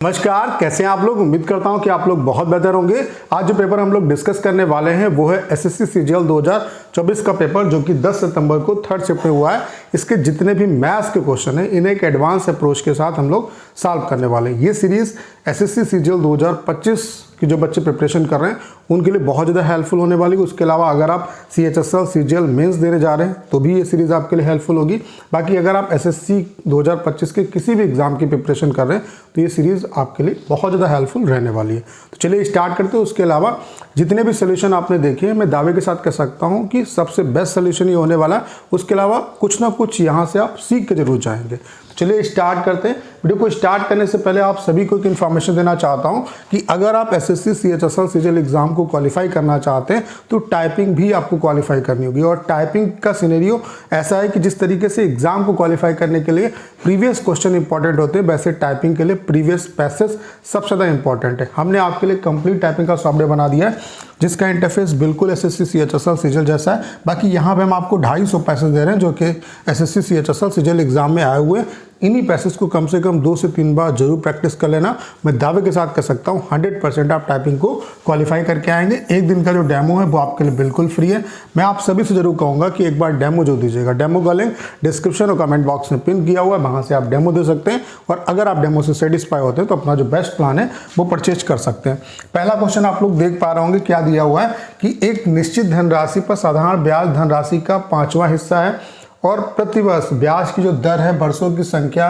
नमस्कार, कैसे हैं आप लोग। उम्मीद करता हूं कि आप लोग बहुत बेहतर होंगे। आज जो पेपर हम लोग डिस्कस करने वाले हैं वो है एसएससी सीजीएल 2024 का पेपर, जो कि 10 सितंबर को थर्ड शिफ्ट में हुआ है। इसके जितने भी मैथ्स के क्वेश्चन हैं इन्हें एक एडवांस अप्रोच के साथ हम लोग सॉल्व करने वाले हैं। ये सीरीज एसएससी सीजीएल 2025 की जो बच्चे प्रिपरेशन कर रहे हैं उनके लिए बहुत ज़्यादा हेल्पफुल होने वाली है। उसके अलावा अगर आप सीएचएसएल सीजीएल मेंस देने जा रहे हैं तो भी ये सीरीज़ आपके लिए हेल्पफुल होगी। बाकी अगर आप एसएससी 2025 के किसी भी एग्जाम की प्रिपरेशन कर रहे हैं तो ये सीरीज़ आपके लिए बहुत ज़्यादा हेल्पफुल रहने वाली है। तो चलिए स्टार्ट करते हैं। उसके अलावा जितने भी सोल्यूशन आपने देखे हैं, मैं दावे के साथ कह सकता हूँ कि सबसे बेस्ट सोल्यूशन ये होने वाला है। उसके अलावा कुछ ना कुछ यहाँ से आप सीख के जरूर जाएंगे। चलिए स्टार्ट करते हैं। वीडियो को स्टार्ट करने से पहले आप सभी को एक इन्फॉर्मेशन देना चाहता हूं कि अगर आप एसएससी सीएचएसएल सीजीएल एग्जाम को क्वालिफाई करना चाहते हैं तो टाइपिंग भी आपको क्वालिफाई करनी होगी। और टाइपिंग का सिनेरियो ऐसा है कि जिस तरीके से एग्जाम को क्वालिफाई करने के लिए प्रीवियस क्वेश्चन इंपॉर्टेंट होते हैं, वैसे टाइपिंग के लिए प्रीवियस पैसेज सबसे ज़्यादा इंपॉर्टेंट है। हमने आपके लिए कंप्लीट टाइपिंग का सॉफ्टवेयर बना दिया है जिसका इंटरफेस बिल्कुल एसएससी सीएचएसएल सीजीएल जैसा है। बाकी यहाँ पे हम आपको 250 पैसेज दे रहे हैं जो कि एसएससी सीएचएसएल सीजीएल एग्जाम में आए हुए। इन्हीं पैसेज को कम से कम 2 से 3 बार जरूर प्रैक्टिस कर लेना। मैं दावे के साथ कह सकता हूँ 100% आप टाइपिंग को क्वालिफाई करके आएंगे। एक दिन का जो डेमो है वो आपके लिए बिल्कुल फ्री है। मैं आप सभी से जरूर कहूँगा कि एक बार डेमो जो दीजिएगा, डेमो का लिंक डिस्क्रिप्शन और कमेंट बॉक्स में पिन किया हुआ है, वहाँ से आप डेमो दे सकते हैं। और अगर आप डेमो से सेटिस्फाई होते हैं तो अपना जो बेस्ट प्लान है वो परचेज कर सकते हैं। पहला क्वेश्चन आप लोग देख पा रहे होंगे, क्या दिया हुआ है कि एक निश्चित धनराशि पर साधारण ब्याज धनराशि का 5वां हिस्सा है और प्रतिवर्ष ब्याज की जो दर है वर्षों की संख्या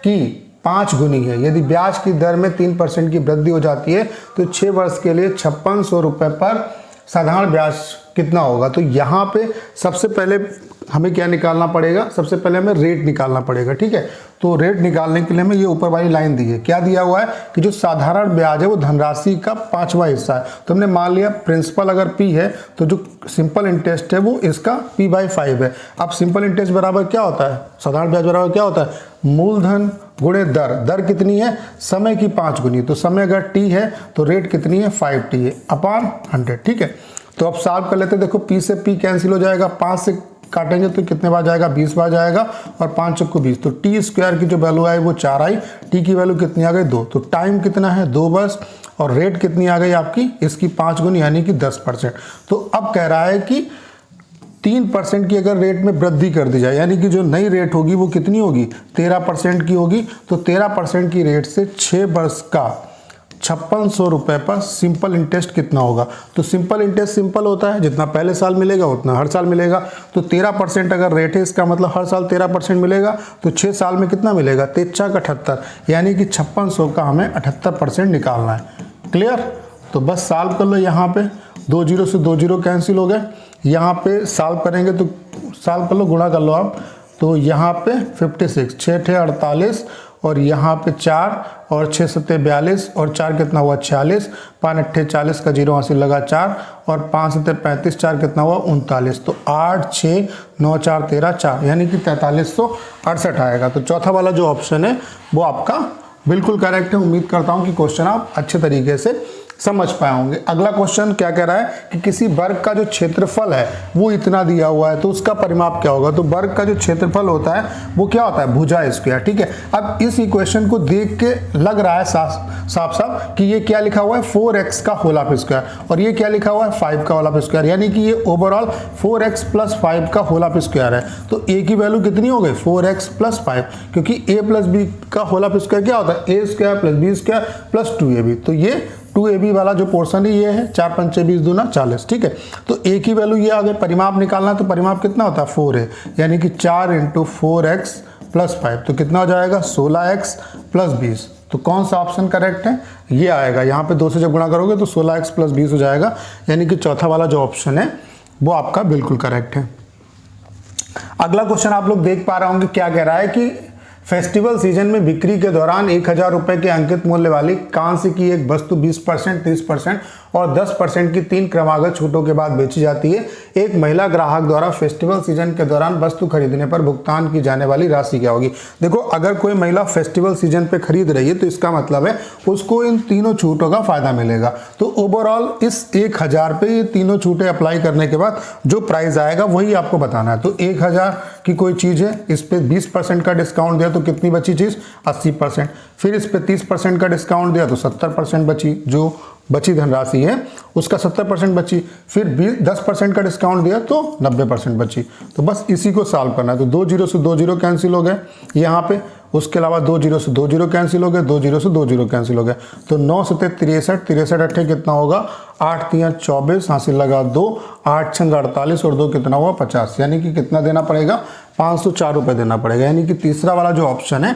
की 5 गुनी है। यदि ब्याज की दर में 3% की वृद्धि हो जाती है तो 6 वर्ष के लिए 5600 रुपये पर साधारण ब्याज कितना होगा। तो यहाँ पे सबसे पहले हमें क्या निकालना पड़ेगा, सबसे पहले हमें रेट निकालना पड़ेगा। ठीक है, तो रेट निकालने के लिए हमें ये ऊपर वाली लाइन दी है। क्या दिया हुआ है कि जो साधारण ब्याज है वो धनराशि का 5वां हिस्सा है। तो हमने मान लिया प्रिंसिपल अगर P है तो जो सिंपल इंटरेस्ट है वो इसका P/5 है। अब सिंपल इंटरेस्ट बराबर क्या होता है, साधारण ब्याज बराबर क्या होता है, मूलधन गुणे दर। दर कितनी है, समय की 5 गुनी। तो समय अगर T है तो रेट कितनी है, 5T है अपॉन 100। ठीक है, तो अब सॉल्व कर लेते हैं। देखो P से P कैंसिल हो जाएगा, 5 से काटेंगे तो कितने बार जाएगा, 20 बार जाएगा और 5 चौको 20। तो टी स्क्वायर की जो वैल्यू आई वो 4 आई। टी की वैल्यू कितनी आ गई, 2। तो टाइम कितना है, 2 वर्ष। और रेट कितनी आ गई आपकी, इसकी 5 गुनी यानी कि 10%। तो अब कह रहा है कि 3% की अगर रेट में वृद्धि कर दी जाए, यानी कि जो नई रेट होगी वो कितनी होगी, 13% की होगी। तो 13% की रेट से 6 वर्ष का 5600 रुपये पर सिंपल इंटरेस्ट कितना होगा। तो सिंपल इंटरेस्ट सिंपल होता है, जितना पहले साल मिलेगा उतना हर साल मिलेगा। तो 13% अगर रेट है, इसका मतलब हर साल 13% मिलेगा। तो 6 साल में कितना मिलेगा, 73 यानी कि 5600 का हमें 78% निकालना है। क्लियर, तो बस सॉल्व कर लो। यहाँ पे 2 जीरो से 2 जीरो कैंसिल हो गए। यहाँ पे सॉल्व करेंगे तो सॉल्व कर लो, गुणा कर लो आप। तो यहाँ पे 56, 6 × 48 और यहाँ पे 4 और 6 × 7 42 और 4 कितना हुआ, 46। 5 × 8 40 का 0 हासिल लगा 4 और 5 × 7 35, 4 कितना हुआ, 39। तो 8 6 9 4 13 4 यानी कि 4368 आएगा। तो चौथा वाला जो ऑप्शन है वो आपका बिल्कुल करेक्ट है। उम्मीद करता हूँ कि क्वेश्चन आप अच्छे तरीके से समझ पाए होंगे। अगला क्वेश्चन क्या कह रहा है कि किसी वर्ग का जो क्षेत्रफल है वो इतना दिया हुआ है तो उसका परिमाप क्या होगा। तो वर्ग का जो क्षेत्रफल होता है वो क्या होता है, भुजा स्क्वायर। ठीक है, अब इस इक्वेशन को देख के लग रहा है साफ साफ कि ये क्या लिखा हुआ है, 4x का होल ऑफ स्क्वायर और ये क्या लिखा हुआ है, 5 का होल ऑफ स्क्वायर, यानी कि ये ओवरऑल 4x + 5 का होल ऑफ स्क्वायर है। तो a की वैल्यू कितनी हो गई, 4x + 5, क्योंकि a + b का होल ऑफ स्क्वायर क्या होता है, a² + b² + 2ab। तो ये 2ab वाला जो पोर्शन है ये है 4 × 5 = 20 दूना 40। ठीक है, तो a की वैल्यू ये आ गई। परिमाप निकालना, तो परिमाप कितना होता है, 4 है, यानी कि 4 × 4x + 5 तो कितना हो जाएगा, 16x + 20। तो कौन सा ऑप्शन करेक्ट है, ये आएगा। यहाँ पे 2 से जब गुणा करोगे तो 16x + 20 हो जाएगा, यानी कि चौथा वाला जो ऑप्शन है वो आपका बिल्कुल करेक्ट है। अगला क्वेश्चन आप लोग देख पा रहे होंगे, क्या कह रहा है कि फेस्टिवल सीजन में बिक्री के दौरान 1000 रुपये के अंकित मूल्य वाली कांस्य की एक वस्तु 20%, 30% और 10% की 3 क्रमागत छूटों के बाद बेची जाती है। एक महिला ग्राहक द्वारा फेस्टिवल सीजन के दौरान वस्तु खरीदने पर भुगतान की जाने वाली राशि क्या होगी। देखो, अगर कोई महिला फेस्टिवल सीजन पे खरीद रही है तो इसका मतलब है उसको इन तीनों छूटों का फायदा मिलेगा। तो ओवरऑल इस 1000 पे ये तीनों छूटें अप्लाई करने के बाद जो प्राइस आएगा वही आपको बताना है। तो 1000 की कोई चीज़ है, इस पे 20% का डिस्काउंट दिया तो कितनी बची चीज़, 80%। फिर इस पे 30% का डिस्काउंट दिया तो 70% बची, जो बची धनराशि है उसका 70% बची। फिर 10% का डिस्काउंट दिया तो 90% बची। तो बस इसी को सॉल्व करना है। तो 2 जीरो से 2 जीरो कैंसिल हो गए यहाँ पे, उसके अलावा 2 जीरो से 2 जीरो कैंसिल हो गए, 2 जीरो से 2 जीरो कैंसिल हो गए। तो 9 सते 63, 63 अट्ठे कितना होगा, 8 तियां 24, हासिल लगा 2, 8 छंग 48 और 2 कितना हुआ 50। यानी कि कितना देना पड़ेगा, 504 रुपये देना पड़ेगा। यानी कि तीसरा वाला जो ऑप्शन है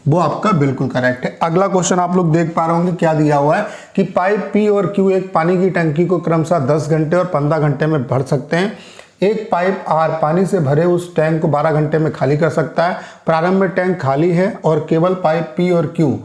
वो आपका बिल्कुल करेक्ट है। अगला क्वेश्चन आप लोग देख पा रहे होंगे, क्या दिया हुआ है कि पाइप पी और क्यू एक पानी की टंकी को क्रमशः 10 घंटे और 15 घंटे में भर सकते हैं। एक पाइप आर पानी से भरे उस टैंक को 12 घंटे में खाली कर सकता है। प्रारंभ में टैंक खाली है और केवल पाइप पी और क्यू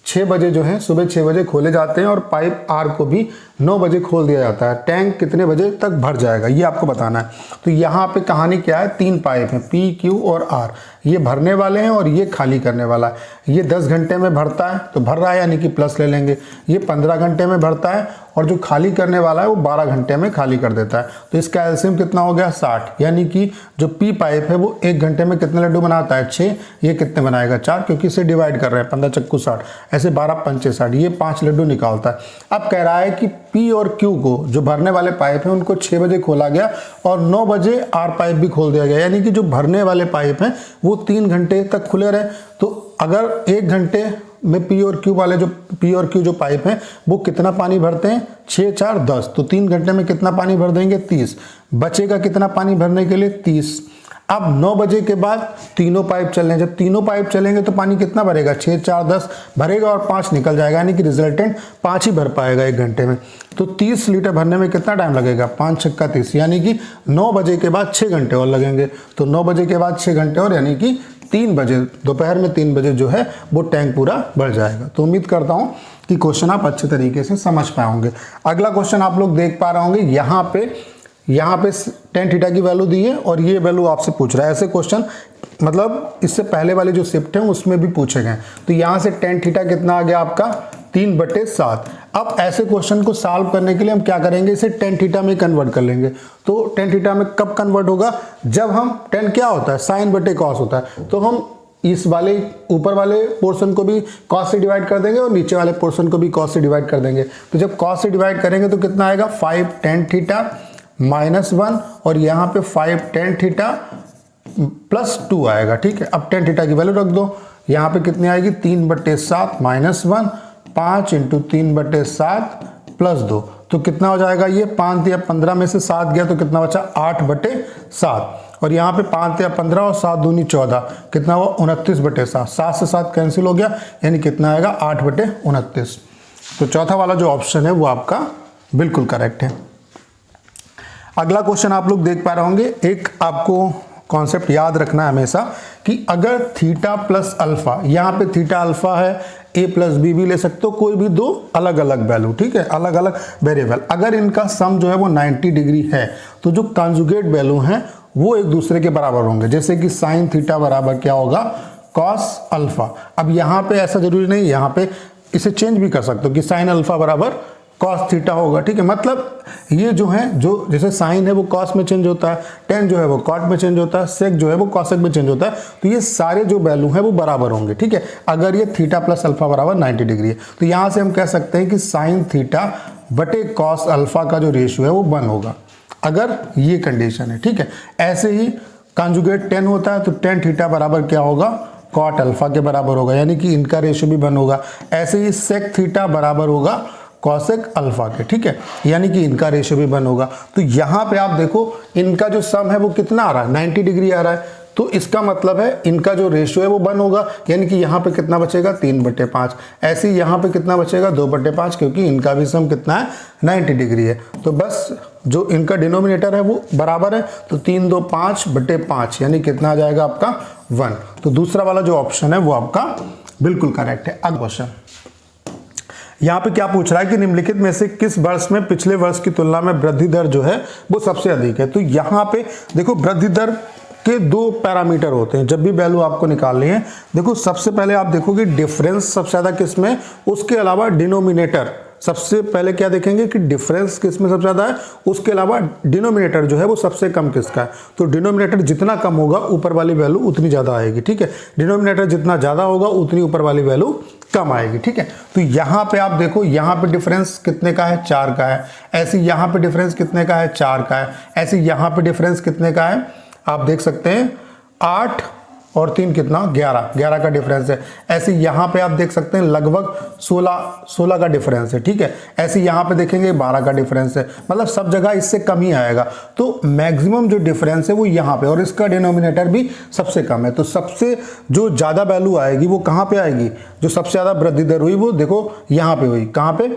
6 बजे जो है सुबह 6 बजे खोले जाते हैं और पाइप आर को भी 9 बजे खोल दिया जाता है। टैंक कितने बजे तक भर जाएगा ये आपको बताना है। तो यहाँ पे कहानी क्या है, 3 पाइप हैं पी क्यू और आर, ये भरने वाले हैं और ये खाली करने वाला है। ये 10 घंटे में भरता है तो भर रहा है यानी कि प्लस ले लेंगे। ये 15 घंटे में भरता है और जो खाली करने वाला है वो 12 घंटे में खाली कर देता है। तो इसका एलसीएम कितना हो गया 60। यानी कि जो पी पाइप है वो 1 घंटे में कितने लड्डू बनाता है 6, ये कितने बनाएगा 4, क्योंकि इसे डिवाइड कर रहे हैं 15 चक्कू 60, ऐसे 12 पंचे 60, ये 5 लड्डू निकालता है। अब कह रहा है कि पी और क्यू को जो भरने वाले पाइप हैं उनको 6 बजे खोला गया और 9 बजे आर पाइप भी खोल दिया गया। यानी कि जो भरने वाले पाइप हैं वो 3 घंटे तक खुले रहे। तो अगर 1 घंटे में पी और क्यू वाले जो पी और क्यू जो पाइप हैं वो कितना पानी भरते हैं 6 4 10, तो 3 घंटे में कितना पानी भर देंगे 30। बचेगा कितना पानी भरने के लिए 30। अब 9 बजे के बाद तीनों पाइप चलने, जब तीनों पाइप चलेंगे तो पानी कितना भरेगा 6 4 10 भरेगा और 5 निकल जाएगा। यानी कि रिजल्टेंट 5 ही भर पाएगा 1 घंटे में। तो 30 लीटर भरने में कितना टाइम लगेगा 5 छक्का 30, यानी कि 9 बजे के बाद 6 घंटे और लगेंगे। तो 9 बजे के बाद 6 घंटे और, यानी कि 3 बजे दोपहर में 3 बजे जो है वो टैंक पूरा भर जाएगा। तो उम्मीद करता हूँ कि क्वेश्चन आप अच्छे तरीके से समझ पाए होंगे। अगला क्वेश्चन आप लोग देख पा रहे होंगे, यहाँ पे tan थीटा की वैल्यू दी है और ये वैल्यू आपसे पूछ रहा है। ऐसे क्वेश्चन मतलब इससे पहले वाले जो शिफ्ट हैं उसमें भी पूछे गए। तो यहाँ से tan थीटा कितना आ गया आपका 3/7। अब ऐसे क्वेश्चन को सॉल्व करने के लिए हम क्या करेंगे, इसे tan थीटा में कन्वर्ट कर लेंगे। तो tan थीटा में कब कन्वर्ट होगा, जब हम tan क्या होता है sin/cos होता है, तो हम इस वाले ऊपर वाले पोर्शन को भी cos से डिवाइड कर देंगे और नीचे वाले पोर्शन को भी cos से डिवाइड कर देंगे। तो जब cos से डिवाइड करेंगे तो कितना आएगा 5 tan थीटा -1 और यहाँ पे 5 tan थीटा +2 आएगा। ठीक है, अब tan थीटा की वैल्यू रख दो, यहाँ पे कितनी आएगी 3/7 -1, 5 × 3/7 +2, तो कितना हो जाएगा ये 5 या 15 में से 7 गया तो कितना बचा 8/7 और यहाँ पे 5 या 15 और 7 दूनी 14, कितना हुआ 29/7। 7 से 7 कैंसिल हो गया, यानी कितना आएगा 8/29। तो चौथा वाला जो ऑप्शन है वो आपका बिल्कुल करेक्ट है। अगला क्वेश्चन आप लोग देख पा रहे होंगे, एक आपको कॉन्सेप्ट याद रखना है हमेशा कि अगर थीटा प्लस अल्फा, यहाँ पे थीटा अल्फा है, a प्लस बी भी ले सकते हो, कोई भी दो अलग अलग वैल्यू, ठीक है, अलग अलग वेरिएबल, अगर इनका सम जो है वो 90 डिग्री है तो जो कॉन्जुगेट वैल्यू हैं वो एक दूसरे के बराबर होंगे। जैसे कि साइन थीटा बराबर क्या होगा कॉस अल्फा। अब यहाँ पे ऐसा जरूरी नहीं, यहाँ पे इसे चेंज भी कर सकते हो कि साइन अल्फा बराबर कॉस थीटा होगा। ठीक है, मतलब ये जो है, जो जैसे साइन है वो कॉस में चेंज होता है, टेन जो है वो कॉट में चेंज होता है, सेक जो है वो कॉसेक में चेंज होता है, तो ये सारे जो वैल्यू है वो बराबर होंगे। ठीक है, अगर ये थीटा प्लस अल्फा बराबर 90 डिग्री है तो यहाँ से हम कह सकते हैं कि साइन थीटा बटे कॉस अल्फा का जो रेशियो है वो 1 होगा, अगर ये कंडीशन है। ठीक है, ऐसे ही कॉन्जुगेट 10 होता है तो tan थीटा बराबर क्या होगा कॉट अल्फा के बराबर होगा, यानी कि इनका रेशियो भी 1 होगा। ऐसे ही सेक थीटा बराबर होगा कॉसेक अल्फा के। ठीक है, यानी कि इनका रेशियो भी 1 होगा। तो यहाँ पे आप देखो इनका जो सम है वो कितना आ रहा है 90 डिग्री आ रहा है, तो इसका मतलब है इनका जो रेशियो है वो 1 होगा, यानी कि यहाँ पे कितना बचेगा 3/5। ऐसे ही यहाँ पे कितना बचेगा 2/5, क्योंकि इनका भी सम कितना है 90 डिग्री है। तो बस जो इनका डिनोमिनेटर है वो बराबर है, तो 3 2 5/5, यानी कितना आ जाएगा आपका 1। तो दूसरा वाला जो ऑप्शन है वो आपका बिल्कुल करेक्ट है। अगला क्वेश्चन, यहाँ पे क्या पूछ रहा है कि निम्नलिखित में से किस वर्ष में पिछले वर्ष की तुलना में वृद्धि दर जो है वो सबसे अधिक है। तो यहाँ पे देखो वृद्धि दर के दो पैरामीटर होते हैं जब भी वैल्यू आपको निकालनी है। देखो सबसे पहले आप देखोगे डिफरेंस सबसे ज़्यादा किस में, उसके अलावा डिनोमिनेटर। सबसे पहले क्या देखेंगे कि डिफरेंस किस में सबसे ज़्यादा है, उसके अलावा डिनोमिनेटर जो है वो सबसे कम किसका है। तो डिनोमिनेटर जितना कम होगा ऊपर वाली वैल्यू उतनी ज़्यादा आएगी, ठीक है। डिनोमिनेटर जितना ज़्यादा होगा उतनी ऊपर वाली वैल्यू कम आएगी, ठीक है। तो यहाँ पे आप देखो, यहाँ पे डिफरेंस कितने का है, 4 का है। ऐसे यहाँ पे डिफरेंस कितने का है, 4 का है। ऐसे यहाँ पे डिफरेंस कितने का है, आप देख सकते हैं 8 और 3 कितना, 11 का डिफरेंस है। ऐसे यहाँ पे आप देख सकते हैं लगभग 16 का डिफरेंस है, ठीक है। ऐसे यहाँ पे देखेंगे 12 का डिफरेंस है, मतलब सब जगह इससे कम ही आएगा। तो मैक्सिमम जो डिफरेंस है वो यहाँ पे, और इसका डिनोमिनेटर भी सबसे कम है। तो सबसे जो ज़्यादा वैल्यू आएगी वो कहाँ पे आएगी, जो सबसे ज़्यादा वृद्धि दर हुई वो देखो यहाँ पे हुई, कहाँ पे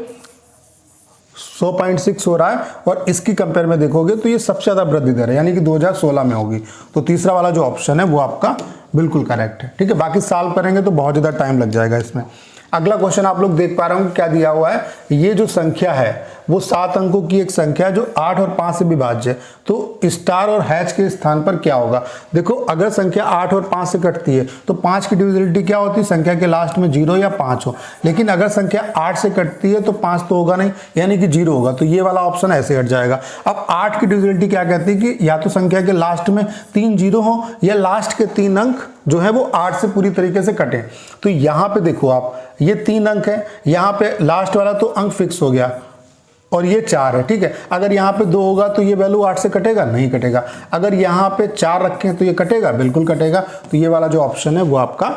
100.6 हो रहा है। और इसकी कंपेयर में देखोगे तो ये सबसे ज़्यादा वृद्धि दर है, यानी कि 2016 में होगी। तो तीसरा वाला जो ऑप्शन है वो आपका बिल्कुल करेक्ट है, ठीक है। बाकी सॉल्व करेंगे तो बहुत ज़्यादा टाइम लग जाएगा इसमें। अगला क्वेश्चन आप लोग देख पा रहे होंगे क्या दिया हुआ है, ये जो संख्या है वो 7 अंकों की एक संख्या है जो 8 और 5 से विभाज्य है। तो स्टार और हैच के स्थान पर क्या होगा। देखो अगर संख्या 8 और 5 से कटती है तो 5 की डिविजिबिलिटी क्या होती है, संख्या के लास्ट में 0 या 5 हो। लेकिन अगर संख्या 8 से कटती है तो 5 तो होगा नहीं, यानी कि 0 होगा। तो ये वाला ऑप्शन ऐसे हट जाएगा। अब 8 की डिविजिबिलिटी क्या कहती है कि या तो संख्या के लास्ट में 3 0 हो या लास्ट के 3 अंक जो है वो 8 से पूरी तरीके से कटे। तो यहाँ पे देखो आप, ये 3 अंक है, यहाँ पे लास्ट वाला तो अंक फिक्स हो गया और ये 4 है, ठीक है। अगर यहाँ पे 2 होगा तो ये वैल्यू 8 से कटेगा, नहीं कटेगा। अगर यहाँ पे 4 रखें तो ये कटेगा, बिल्कुल कटेगा। तो ये वाला जो ऑप्शन है वो आपका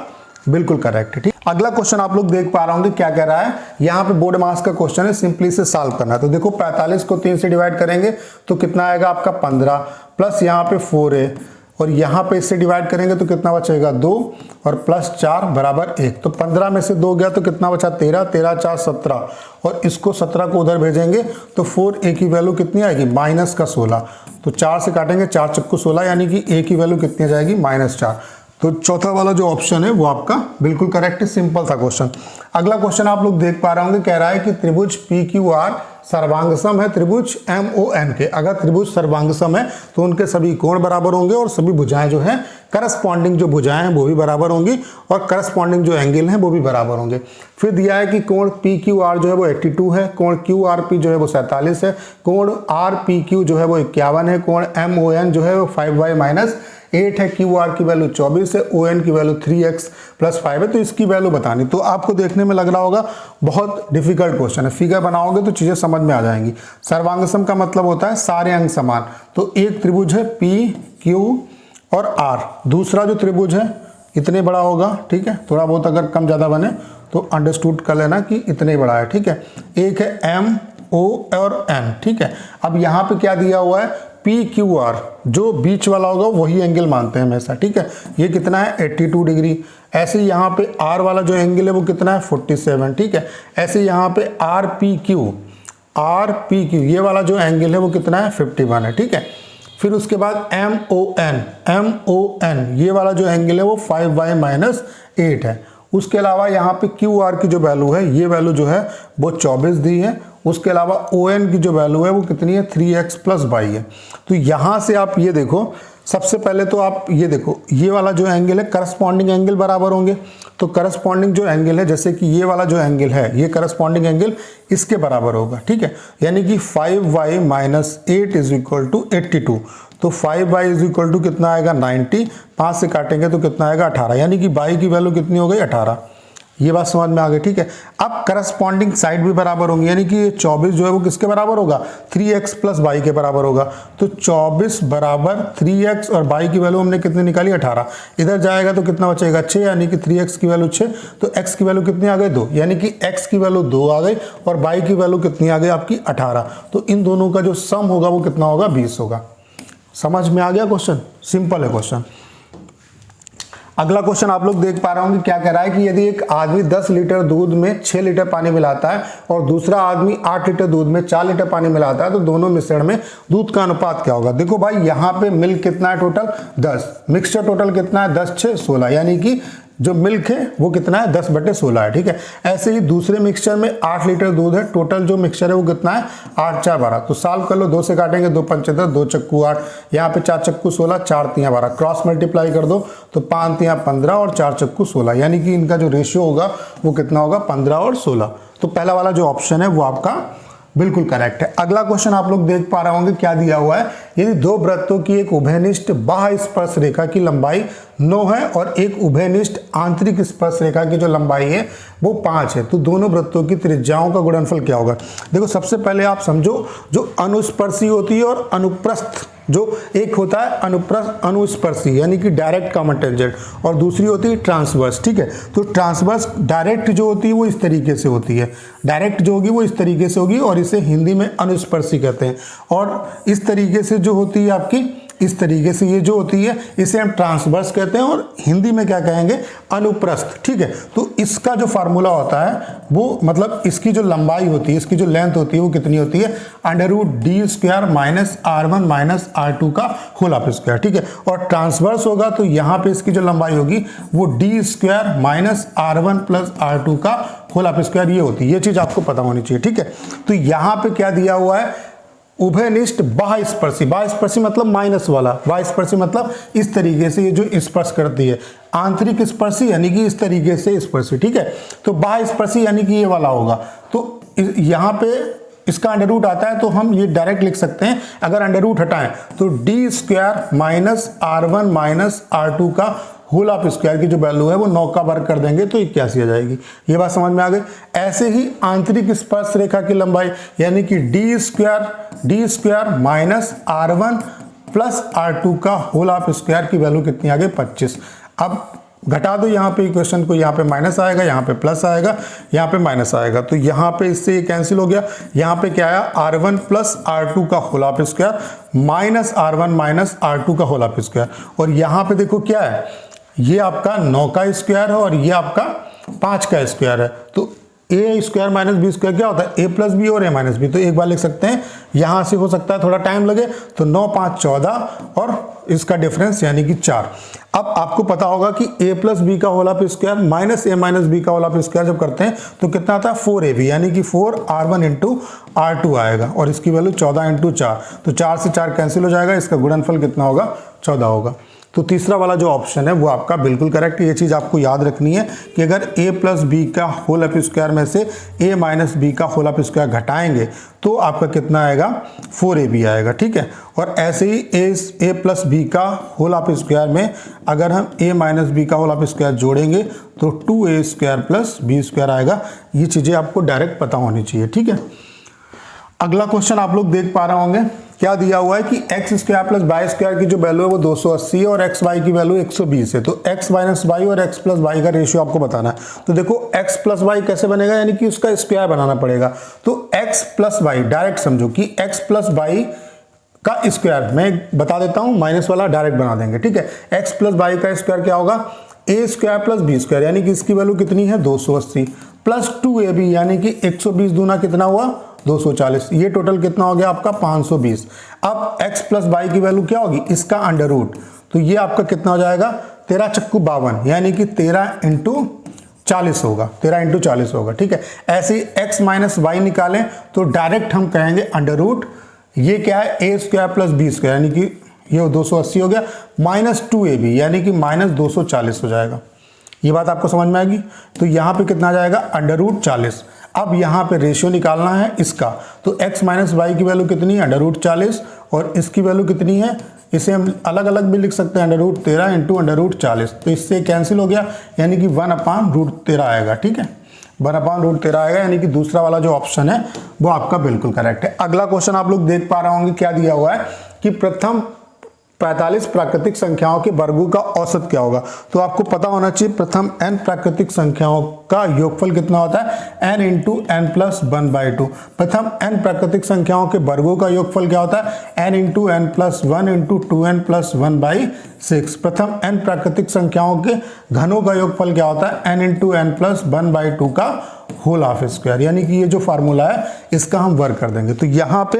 बिल्कुल करेक्ट है, ठीक। अगला क्वेश्चन आप लोग देख पा रहे होंगे क्या कह रहा है, यहाँ पे बोर्ड मास का क्वेश्चन है, सिंपली से सॉल्व करना है। तो देखो 45 को 3 से डिवाइड करेंगे तो कितना आएगा आपका 15, प्लस यहाँ पे 4 है और यहाँ पे इससे डिवाइड करेंगे तो कितना बचेगा 2 और प्लस 4 बराबर 1। तो 15 में से 2 गया तो कितना बचा 13, 13 4 17 और इसको 17 को उधर भेजेंगे तो 4 a की वैल्यू कितनी आएगी, माइनस का 16। तो 4 से काटेंगे, 4 चक्कू 16, यानी कि a की वैल्यू कितनी आ जाएगी, -4। तो चौथा वाला जो ऑप्शन है वो आपका बिल्कुल करेक्ट है। सिंपल था क्वेश्चन। अगला क्वेश्चन आप लोग देख पा रहे होंगे, कह रहा है कि त्रिभुज PQR सर्वांगसम है त्रिभुज MON के। अगर त्रिभुज सर्वांगसम है तो उनके सभी कोण बराबर होंगे और सभी भुजाएं जो हैं करस्पॉन्डिंग जो भुजाएं हैं वो भी बराबर होंगी और करस्पॉन्डिंग जो एंगल हैं वो भी बराबर होंगे। फिर दिया है कि कोण PQR जो है वो 82 है, कोण QRP जो है वो 47 है, कोण RPQ जो है वो 51 है, कोण MON जो है वो 5y-8 है, QR की वैल्यू 24 है, ON की वैल्यू 3x + 5 है। तो इसकी वैल्यू बतानी। तो आपको देखने में लग रहा होगा बहुत डिफिकल्ट क्वेश्चन है, फिगर बनाओगे तो चीज़ें समझ में आ जाएंगी। सर्वांगसम का मतलब होता है सारे अंग समान। तो एक त्रिभुज है PQ और R, दूसरा जो त्रिभुज है इतने बड़ा होगा, ठीक है। थोड़ा बहुत अगर कम ज़्यादा बने तो अंडरस्टूड कर लेना कि इतने बड़ा है, ठीक है। एक है MO और N, ठीक है। अब यहाँ पे क्या दिया हुआ है, PQR, जो बीच वाला होगा वही एंगल मानते हैं हमेशा, ठीक है। ये कितना है 82 डिग्री। ऐसे यहाँ पे R वाला जो एंगल है वो कितना है 47, ठीक है। ऐसे यहाँ पे RPQ ये वाला जो एंगल है वो कितना है 51 है, ठीक है। फिर उसके बाद MON ये वाला जो एंगल है वो 5y-8 है। उसके अलावा यहाँ पे QR की जो वैल्यू है, ये वैल्यू जो है वो 24 दी है। उसके अलावा ON की जो वैल्यू है वो कितनी है 3x + y है। तो यहाँ से आप ये देखो, सबसे पहले तो आप ये देखो, ये वाला जो एंगल है करस्पॉन्डिंग एंगल बराबर होंगे। तो करस्पॉन्डिंग जो एंगल है, जैसे कि ये वाला जो एंगल है ये करस्पॉन्डिंग एंगल इसके बराबर होगा, ठीक है। यानी कि 5y-8 = 82। तो 5y = कितना आएगा 90, 5 से काटेंगे तो कितना आएगा 18, यानी कि y की वैल्यू कितनी हो गई 18। ये बात समझ में आ गई, ठीक है। अब करस्पॉन्डिंग साइड भी बराबर होंगी, यानी कि ये 24 जो है वो किसके बराबर होगा, 3x + y के बराबर होगा। तो 24 बराबर 3x और y की वैल्यू हमने कितनी निकाली 18। इधर जाएगा तो कितना बचेगा 6, यानी कि 3x की वैल्यू 6। तो x की वैल्यू कितनी आ गई 2, यानी कि x की वैल्यू 2 आ गई और y की वैल्यू कितनी आ गई आपकी 18। तो इन दोनों का जो सम होगा वो कितना होगा 20 होगा। समझ में आ गया क्वेश्चन, सिंपल है क्वेश्चन। अगला क्वेश्चन आप लोग देख पा रहे होंगे क्या कह रहा है कि यदि एक आदमी 10 लीटर दूध में 6 लीटर पानी मिलाता है और दूसरा आदमी 8 लीटर दूध में 4 लीटर पानी मिलाता है तो दोनों मिश्रण में दूध का अनुपात क्या होगा। देखो भाई यहाँ पे मिल्क कितना है टोटल 10, मिक्सचर टोटल कितना है 10 6 16, यानी कि जो मिल्क है वो कितना है 10/16 है, ठीक है। ऐसे ही दूसरे मिक्सचर में 8 लीटर दूध है, टोटल जो मिक्सचर है वो कितना है 8 4 12। तो सॉल्व कर लो, 2 से काटेंगे 2 पंचे 10, 2 चक्कू 8, यहाँ पे 4 चक्कू 16, 4 तियां 12, क्रॉस मल्टीप्लाई कर दो तो 5 तियां 15 और 4 चक्कू 16, यानी कि इनका जो रेशियो होगा वो कितना होगा 15 और 16। तो पहला वाला जो ऑप्शन है वो आपका बिल्कुल करेक्ट है। अगला क्वेश्चन आप लोग देख पा रहे होंगे क्या दिया हुआ है, यदि दो वृत्तों की एक उभयनिष्ठ बाह्य स्पर्श रेखा की लंबाई 9 है और एक उभयनिष्ठ आंतरिक स्पर्श रेखा की जो लंबाई है वो 5 है, तो दोनों वृत्तों की त्रिज्याओं का गुणनफल क्या होगा। देखो सबसे पहले आप समझो, जो अनुस्पर्शी होती है और अनुप्रस्थ, जो एक होता है अनुस्पर्शी यानी कि डायरेक्ट कॉमन टेंजेंट, और दूसरी होती है ट्रांसवर्स, ठीक है। तो ट्रांसवर्स डायरेक्ट जो होती है वो इस तरीके से होती है, डायरेक्ट जो होगी वो इस तरीके से होगी और इसे हिंदी में अनुस्पर्शी कहते हैं। और इस तरीके से जो होती है आपकी, इस तरीके से ये जो होती है इसे हम ट्रांसवर्स कहते हैं और हिंदी में क्या कहेंगे अनुप्रस्थ, ठीक है। तो इसका जो फार्मूला होता है वो मतलब इसकी जो लंबाई होती है, इसकी जो लेंथ होती है वो कितनी होती है √d² minus r1 minus r2 का होल ऑफ स्क्वायर, ठीक है। और ट्रांसवर्स होगा तो यहाँ पे इसकी जो लंबाई होगी वो d² minus r1 plus r2 का होल ऑफ स्क्वायर ये होती है। ये चीज आपको पता होनी चाहिए, ठीक है। तो यहाँ पे क्या दिया हुआ है उभयनिष्ठ बाह्य स्पर्शी, बाह्य स्पर्शी मतलब माइनस वाला, बाह्य स्पर्शी मतलब इस तरीके से ये जो स्पर्श करती है, आंतरिक स्पर्शी यानी कि इस तरीके से स्पर्शी, ठीक है। तो बाह्य स्पर्शी यानी कि ये वाला होगा। तो यहाँ पे इसका अंडर रूट आता है तो हम ये डायरेक्ट लिख सकते हैं, अगर अंडर रूट हटाएं तो d² minus r1 minus r2 का होल ऑफ स्क्वायर की जो वैल्यू है वो 9 का वर्ग कर देंगे तो 81 आ जाएगी। ये बात समझ में आ गई। ऐसे ही आंतरिक स्पर्श रेखा की लंबाई यानी कि d² minus r1 plus r2 का होल ऑफ स्क्वायर की वैल्यू कितनी आ गई 25। अब घटा दो यहाँ पे इक्वेशन को, यहाँ पे माइनस आएगा, यहाँ पे प्लस आएगा, यहाँ पे माइनस आएगा, तो यहाँ पे इससे ये कैंसिल हो गया। यहाँ पे क्या आया r1 प्लस r2 का whole of square minus r1 minus r2 का होल ऑफ स्क्वायर, और यहाँ पे देखो क्या है, ये आपका 9 का स्क्वायर है और ये आपका 5 का स्क्वायर है। तो a² माइनस b² क्या होता है a प्लस बी और a माइनस बी। तो एक बार लिख सकते हैं, यहाँ से हो सकता है थोड़ा टाइम लगे, तो 9 5 14 और इसका डिफरेंस यानी कि 4। अब आपको पता होगा कि a प्लस बी का whole of square minus a minus b का होल ऑफ स्क्वायर जब करते हैं तो कितना आता है 4ab यानी कि 4r1 इंटू r2 आएगा, और इसकी वैल्यू 14 इंटू 4, तो 4 से 4 कैंसिल हो जाएगा, इसका गुणनफल कितना होगा 14 होगा। तो तीसरा वाला जो ऑप्शन है वो आपका बिल्कुल करेक्ट है। ये चीज़ आपको याद रखनी है कि अगर a प्लस बी का होल ऑफ स्क्वायर में से a माइनस बी का होल ऑफ स्क्वायर घटाएंगे तो आपका कितना आएगा 4ab आएगा, ठीक है। और ऐसे ही a प्लस बी का होल ऑफ स्क्वायर में अगर हम a माइनस बी का होल ऑफ स्क्वायर जोड़ेंगे तो 2a² प्लस b² आएगा। ये चीज़ें आपको डायरेक्ट पता होनी चाहिए, ठीक है। अगला क्वेश्चन आप लोग देख पा रहे होंगे, क्या दिया हुआ है कि x² प्लस y² की जो वैल्यू है वो 280 है और xy की वैल्यू 120 है। तो x माइनस y और x प्लस y का रेशियो आपको बताना है। तो देखो x प्लस y कैसे बनेगा, यानी कि उसका स्क्वायर बनाना पड़ेगा। तो x प्लस y डायरेक्ट समझो कि x प्लस y का स्क्वायर, मैं बता देता हूं, माइनस वाला डायरेक्ट बना देंगे, ठीक है। x प्लस y का स्क्वायर क्या होगा a² प्लस b² यानी कि इसकी वैल्यू कितनी है 280 प्लस 2ab यानी कि 120 दूना कितना हुआ 240, ये टोटल कितना हो गया आपका 520। अब x प्लस y की वैल्यू क्या होगी इसका अंडर रूट, तो ये आपका कितना हो जाएगा 13 चक्कू 52 यानी कि 13 इंटू 40 होगा, 13 इंटू 40 होगा, ठीक है। ऐसे ही x माइनस वाई निकालें तो डायरेक्ट हम कहेंगे अंडर रूट, ये क्या है a² प्लस b² यानी कि ये 280 हो गया माइनस 2ab यानी कि माइनस 240 हो जाएगा। ये बात आपको समझ में आएगी। तो यहाँ पे कितना आ जाएगा अंडर रूट 40। अब यहाँ पे रेशियो निकालना है इसका, तो x माइनस वाई की वैल्यू कितनी है अंडर रूट 40 और इसकी वैल्यू कितनी है, इसे हम अलग अलग भी लिख सकते हैं under root 13 into under root 40, तो इससे कैंसिल हो गया यानी कि 1/√13 आएगा, ठीक है। 1/√13 आएगा, यानी कि दूसरा वाला जो ऑप्शन है वो आपका बिल्कुल करेक्ट है। अगला क्वेश्चन आप लोग देख पा रहे होंगे, क्या दिया हुआ है कि प्रथम 45 प्राकृतिक संख्याओं के वर्गों का औसत क्या होगा। तो आपको पता होना चाहिए प्रथम n प्राकृतिक संख्याओं का योगफल कितना होता है n इंटू n प्लस 1/2। प्रथम n प्राकृतिक संख्याओं के वर्गों का योगफल क्या होता है n into n plus 1 into 2n plus 1/6। प्रथम n प्राकृतिक संख्याओं के घनों का योगफल क्या होता है n इंटू n प्लस 1/2 का होल हाफ स्क्वायर, यानी कि ये जो फार्मूला है इसका हम वर्क कर देंगे। तो यहाँ पे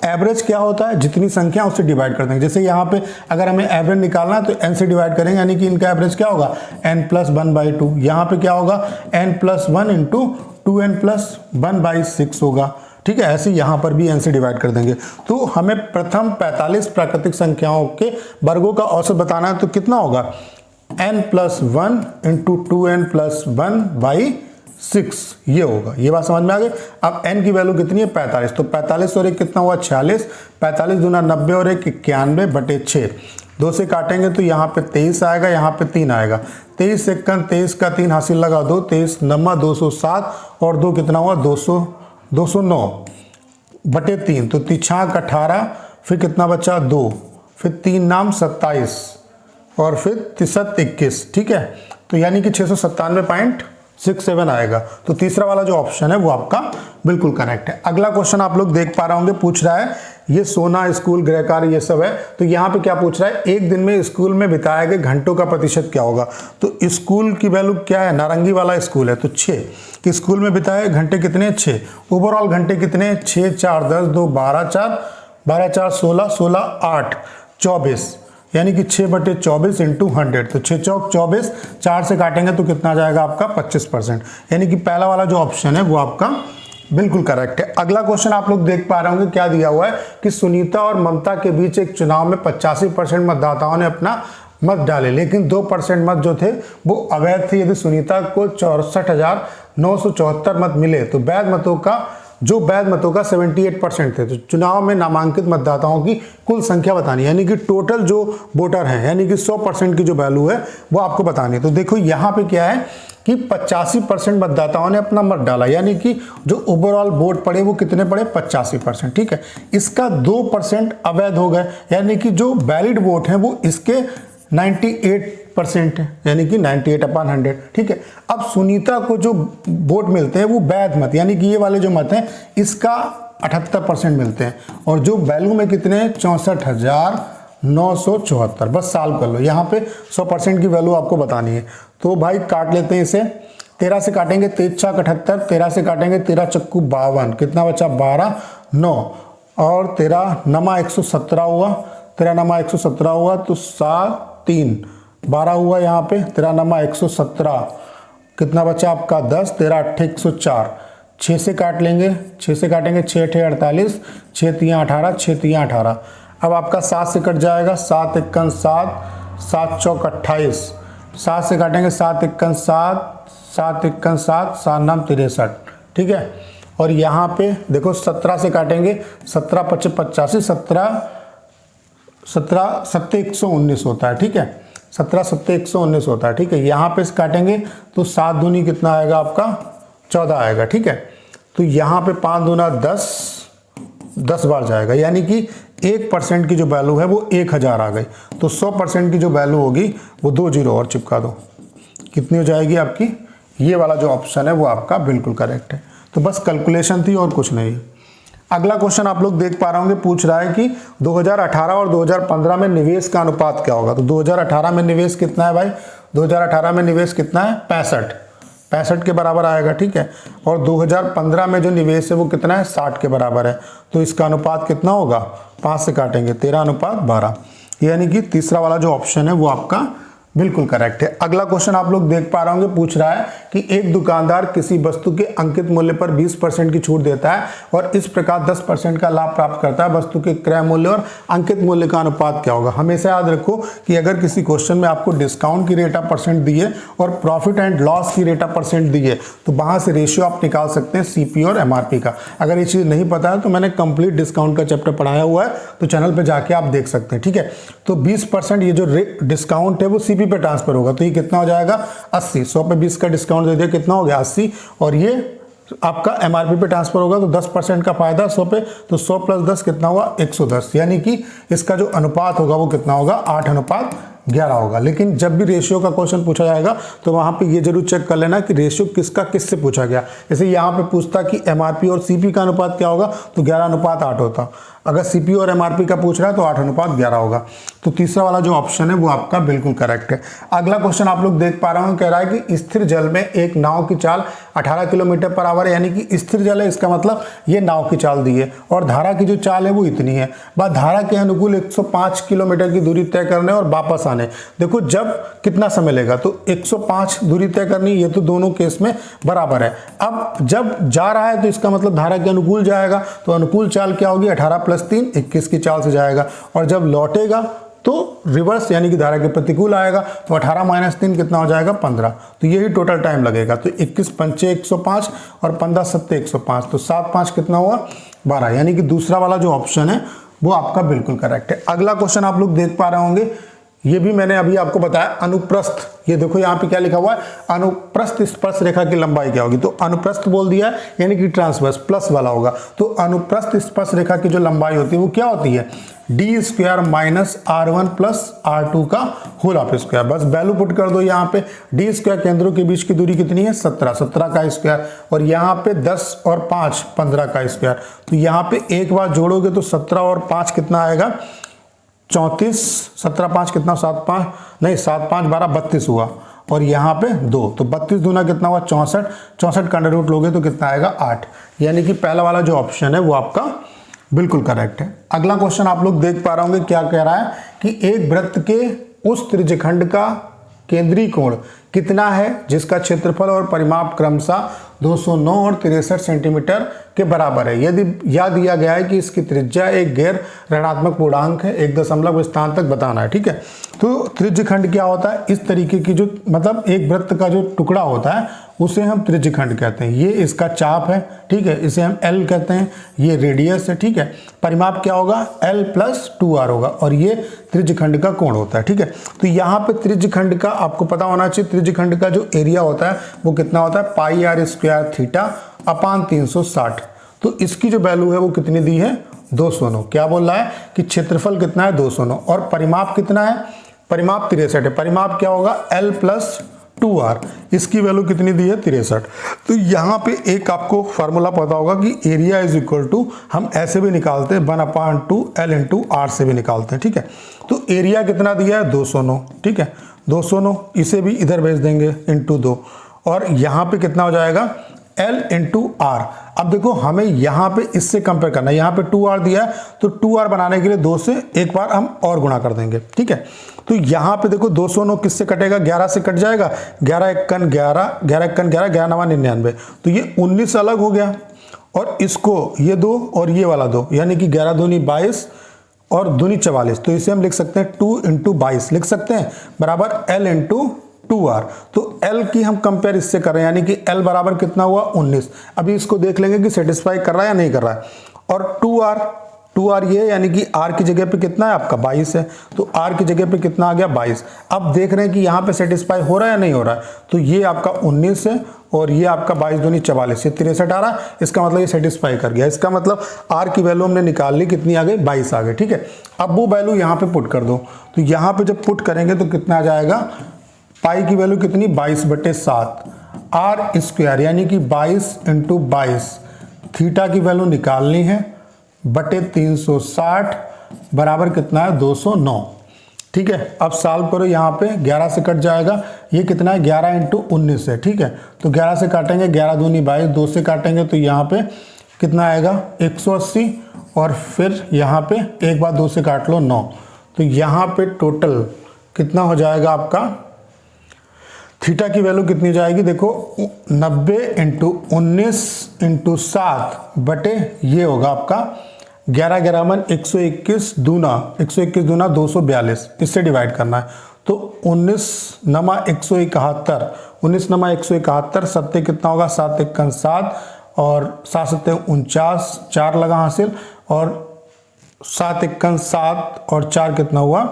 एवरेज क्या होता है, जितनी संख्या उससे डिवाइड कर देंगे। जैसे यहाँ पे अगर हमें एवरेज निकालना है तो n से डिवाइड करेंगे, यानी कि इनका एवरेज क्या होगा n+1/2। यहाँ पे क्या होगा n+1 इंटू 2n+1/6 होगा, ठीक है। ऐसे यहाँ पर भी n से डिवाइड कर देंगे। तो हमें प्रथम 45 प्राकृतिक संख्याओं के वर्गों का औसत बताना है, तो कितना होगा n+1 इंटू 2n+1/6 ये होगा। ये बात समझ में आ गई। अब n की वैल्यू कितनी है 45, तो 45 और 1 कितना हुआ 46, 45 दूना 90 और 1 91/6। 2 से काटेंगे तो यहाँ पे 23 आएगा, यहाँ पे 3 आएगा। 23 से 23 का 3 हासिल लगा दो, 23 9 207 और 2 कितना हुआ 209/3। तो 3 छाक 18, फिर कितना बचा 2, फिर 3 नाम 27 और फिर 3 21, ठीक है। तो यानी कि 697.67 आएगा। तो तीसरा वाला जो ऑप्शन है वो आपका बिल्कुल करेक्ट है। अगला क्वेश्चन आप लोग देख पा रहे होंगे, पूछ रहा है ये सोना, स्कूल, गृहकार्य ये सब है। तो यहाँ पे क्या पूछ रहा है, एक दिन में स्कूल में बिताए गए घंटों का प्रतिशत क्या होगा। तो स्कूल की वैल्यू क्या है, नारंगी वाला स्कूल है तो 6 कि स्कूल में बिताए घंटे कितने 6। ओवरऑल घंटे कितने 6 4 10 2 12 4 12 4 16 16 8 24, यानी कि 6/24 इंटू 100। तो 6 चौक 24, 4 से काटेंगे तो कितना आ जाएगा आपका 25%, यानी कि पहला वाला जो ऑप्शन है वो आपका बिल्कुल करेक्ट है। अगला क्वेश्चन आप लोग देख पा रहे होंगे, क्या दिया हुआ है कि सुनीता और ममता के बीच एक चुनाव में 85% मतदाताओं ने अपना मत डाले, लेकिन 2% मत जो थे वो अवैध थे। यदि सुनीता को 64,974 मत मिले तो वैध मतों का 78% थे। तो चुनाव में नामांकित मतदाताओं की कुल संख्या बतानी, यानी कि टोटल जो वोटर हैं, यानी कि 100% की जो वैल्यू है वो आपको बतानी है। तो देखो यहाँ पे क्या है कि 85% मतदाताओं ने अपना मत डाला, यानी कि जो ओवरऑल वोट पड़े वो कितने पड़े 85%, ठीक है। इसका 2% अवैध हो गए, यानी कि जो वैलिड वोट हैं वो इसके 98% है, यानी कि 98/100, ठीक है। अब सुनीता को जो वोट मिलते हैं वो वैध मत, यानी कि ये वाले जो मत हैं इसका 78% मिलते हैं, और जो वैल्यू में कितने 64,974। बस सॉल्व कर लो, यहाँ पे 100% की वैल्यू आपको बतानी है। तो भाई काट लेते हैं इसे, 13 से काटेंगे 3 छाक 78, 13 से काटेंगे 13 चक्कू 52, कितना बचा 12 9 और 13 नमा 117 हुआ, 13 नमा 117 हुआ तो 7 3 12 हुआ, यहाँ पे 13 नमा 117, कितना बचा आपका 10, 13 8 104। 6 से काट लेंगे, 6 से काटेंगे 6 8 48, 6 3 18, 6 3 18। अब आपका 7 से कट जाएगा, 7 1 7, 7 चौक 28। 7 से काटेंगे 7 1 7, 7 1 7, 7 नाम 63, ठीक है। और यहाँ पे देखो 17 से काटेंगे, 17 5 85, 17 7 119 होता है, ठीक है। 17 7 119 होता है, ठीक है। यहाँ पे काटेंगे तो 7 दूनी कितना आएगा आपका 14 आएगा, ठीक है। तो यहाँ पे 5 दूना 10 बार जाएगा, यानी कि 1% की जो वैल्यू है वो 1000 आ गई। तो 100% की जो वैल्यू होगी वो 2 0 और चिपका दो, कितनी हो जाएगी आपकी, ये वाला जो ऑप्शन है वो आपका बिल्कुल करेक्ट है। तो बस कैलकुलेशन थी और कुछ नहीं। अगला क्वेश्चन आप लोग देख पा रहे होंगे, पूछ रहा है कि 2018 और 2015 में निवेश का अनुपात क्या होगा। तो 2018 में निवेश कितना है भाई, 2018 में निवेश कितना है 65 के बराबर आएगा, ठीक है। और 2015 में जो निवेश है वो कितना है 60 के बराबर है। तो इसका अनुपात कितना होगा, 5 से काटेंगे 13:12, यानी कि तीसरा वाला जो ऑप्शन है वो आपका बिल्कुल करेक्ट है। अगला क्वेश्चन आप लोग देख पा रहे होंगे, पूछ रहा है कि एक दुकानदार किसी वस्तु के अंकित मूल्य पर 20% की छूट देता है और इस प्रकार 10% का लाभ प्राप्त करता है। वस्तु के क्रय मूल्य और अंकित मूल्य का अनुपात क्या होगा। हमेशा याद रखो कि अगर किसी क्वेश्चन में आपको डिस्काउंट की रेट ऑफ परसेंट दी है और प्रॉफिट एंड लॉस की रेट ऑफ परसेंट दी है तो वहां से रेशियो आप निकाल सकते हैं सीपी और एमआरपी का। अगर ये चीज़ नहीं पता है तो मैंने कंप्लीट डिस्काउंट का चैप्टर पढ़ाया हुआ है, तो चैनल पर जाके आप देख सकते हैं, ठीक है। तो 20% ये जो डिस्काउंट है वो सीपी पे ट्रांसफर होगा, तो ये कितना हो जाएगा 80। 100 पे 20 का डिस्काउंट दे दिया, कितना हो गया 80, और ये आपका एमआरपी पे ट्रांसफर होगा तो 10% का फायदा 100 पे, तो 100 + 10 कितना हुआ 110, यानी कि इसका जो अनुपात होगा वो कितना होगा 8:11 होगा। लेकिन जब भी रेशियो का क्वेश्चन पूछा जाएगा तो वहां पे ये जरूर चेक कर लेना कि रेशियो किसका किससे पूछा गया। जैसे यहाँ पे पूछता कि एमआरपी और सीपी का अनुपात क्या होगा तो 11:8 होता। अगर सीपीयू और एमआरपी का पूछ रहा है तो 8:11 होगा। तो तीसरा वाला जो ऑप्शन है वो आपका बिल्कुल करेक्ट है। अगला क्वेश्चन आप लोग देख पा रहे हो, कह रहा है कि स्थिर जल में एक नाव की चाल 18 किलोमीटर पर आवर है, यानी कि स्थिर जल है, इसका मतलब ये नाव की चाल दी है और धारा की जो चाल है वो इतनी है। बात धारा के अनुकूल 105 किलोमीटर की दूरी तय करने और वापस आने। देखो जब कितना समय लेगा, तो 105 दूरी तय करनी, ये तो दोनों केस में बराबर है। अब जब जा रहा है तो इसका मतलब धारा के अनुकूल जाएगा, तो अनुकूल चाल क्या होगी, 18 + 3 21 की चाल से जाएगा। और जब लौटेगा तो रिवर्स यानी कि धारा के प्रतिकूल आएगा, तो 18 - 3 कितना हो जाएगा, 15। तो यही टोटल टाइम लगेगा। तो 21 × 5 = 105 और 15 × 7 = 105, तो 7 × 5 कितना हुआ, 12। यानी कि दूसरा वाला जो ऑप्शन है वो आपका बिल्कुल करेक्ट है। अगला क्वेश्चन आप लोग देख पा रहे होंगे, ये भी मैंने अभी आपको बताया, अनुप्रस्थ। ये देखो यहाँ पे क्या लिखा हुआ है, अनुप्रस्थ स्पर्श रेखा की लंबाई क्या होगी। तो अनुप्रस्थ बोल दिया है यानी कि ट्रांसवर्स प्लस वाला होगा। तो अनुप्रस्थ स्पर्श रेखा की जो लंबाई होती है वो क्या होती है, d² - r1 + r2 का होल ऑफ स्क्वायर। बस वैल्यू पुट कर दो यहाँ पे। d² केंद्रों के बीच की दूरी कितनी है, 17 का स्क्वायर, और यहाँ पे 10 और 5 15 का स्क्वायर। तो यहाँ पे एक बार जोड़ोगे तो 17 और 5 कितना आएगा, 34। 17 5 कितना, 7 5 नहीं 7 5 12 32 हुआ, और यहाँ पे 2, तो 32 दूना कितना हुआ, 64। 64 का अंडर रूट लोगे तो कितना आएगा, 8। यानी कि पहला वाला जो ऑप्शन है वो आपका बिल्कुल करेक्ट है। अगला क्वेश्चन आप लोग देख पा रहे होंगे, क्या कह रहा है कि एक वृत्त के उस त्रिज्यखंड का केंद्रीय कोण कितना है जिसका क्षेत्रफल और परिमाप क्रमशः 209 और 63 सेंटीमीटर के बराबर है। यदि यह दिया गया है कि इसकी त्रिज्या एक गैर ऋणात्मक पूर्णांक है, 1 दशमलव स्थान तक बताना है। ठीक है, तो त्रिज्यखंड क्या होता है, इस तरीके की जो मतलब एक वृत्त का जो टुकड़ा होता है उसे हम त्रिज्यखंड कहते हैं। ये इसका चाप है, ठीक है, इसे हम L कहते हैं। ये रेडियस है, ठीक है। परिमाप क्या होगा, L + 2r होगा, और ये त्रिज्यखंड का कोण होता है। ठीक है, तो यहाँ पे त्रिज्यखंड का आपको पता होना चाहिए, त्रिज्यखंड का जो एरिया होता है वो कितना होता है, πr² θ/ 360। तो इसकी जो वैल्यू है वो कितनी दी है, 209। क्या बोल रहा है कि क्षेत्रफल कितना है, 209, और परिमाप कितना है, परिमाप 63 है। परिमाप क्या होगा, L + 2r, इसकी वैल्यू कितनी दी है, 63। तो यहाँ पे एक आपको फार्मूला पता होगा कि एरिया = हम ऐसे भी निकालते हैं 1/2 L × r से भी निकालते हैं। ठीक है, तो एरिया कितना दिया है, 209। ठीक है, 209, इसे भी इधर भेज देंगे × 2, और यहाँ पे कितना हो जाएगा, L × r। अब देखो हमें यहाँ पे इससे कंपेयर करना है, यहाँ पे 2r दिया है, तो 2r बनाने के लिए 2 से एक बार हम और गुणा कर देंगे। ठीक है, तो यहाँ पे देखो 209 किससे कटेगा, 11 से कट जाएगा, 11 × 1 = 11, 11 × 1 = 11, 11 9 99, तो ये 19 अलग हो गया, और इसको ये 2 और ये वाला 2, यानी कि 11 दूनी 22 और दूनी 44। तो इसे हम लिख सकते हैं 2 × 22 लिख सकते हैं, बराबर L × 2r। तो L की हम कंपेयर इससे कर रहे हैं, यानी कि L बराबर कितना हुआ, 19। अभी इसको देख लेंगे कि सेटिस्फाई कर रहा है या नहीं कर रहा है। और 2r ये, यानी कि r की जगह पे कितना है आपका, 22 है, तो r की जगह पे कितना आ गया, 22। अब देख रहे हैं कि यहाँ पे सेटिस्फाई हो रहा है या नहीं हो रहा है, तो ये आपका 19 है, और ये आपका 22 दूनी 44, ये 63 आ रहा है। इसका मतलब ये सेटिस्फाई कर गया। इसका मतलब r की वैल्यू हमने निकाल ली, कितनी आ गई, 22 आ गई। ठीक है, अब वो वैल्यू यहाँ पे पुट कर दो, तो यहाँ पे जब पुट करेंगे तो कितना आ जाएगा, पाई की वैल्यू कितनी, 22/7 r², यानी कि 22 × 22। थीटा की वैल्यू निकालनी है, बटे 360 बराबर कितना है, 209। ठीक है, अब सॉल्व करो, यहाँ पे 11 से कट जाएगा, ये कितना है, 11 × 19 है। ठीक है, तो 11 से काटेंगे, 11 दूनी 22, 2 से काटेंगे तो यहाँ पे कितना आएगा, 180, और फिर यहाँ पे एक बार 2 से काट लो, 9। तो यहाँ पे टोटल कितना हो जाएगा आपका, थीटा की वैल्यू कितनी जाएगी, देखो 90 × 19 × 7 बटे ये होगा आपका 11 11 121 दूना 242, इससे डिवाइड करना है। तो 19 नमा 171, 19 नमा 171, 7 कितना होगा, 7 × 7 और 7 7 49, 4 लगा हासिल, और 7 × 7 और 4 कितना हुआ,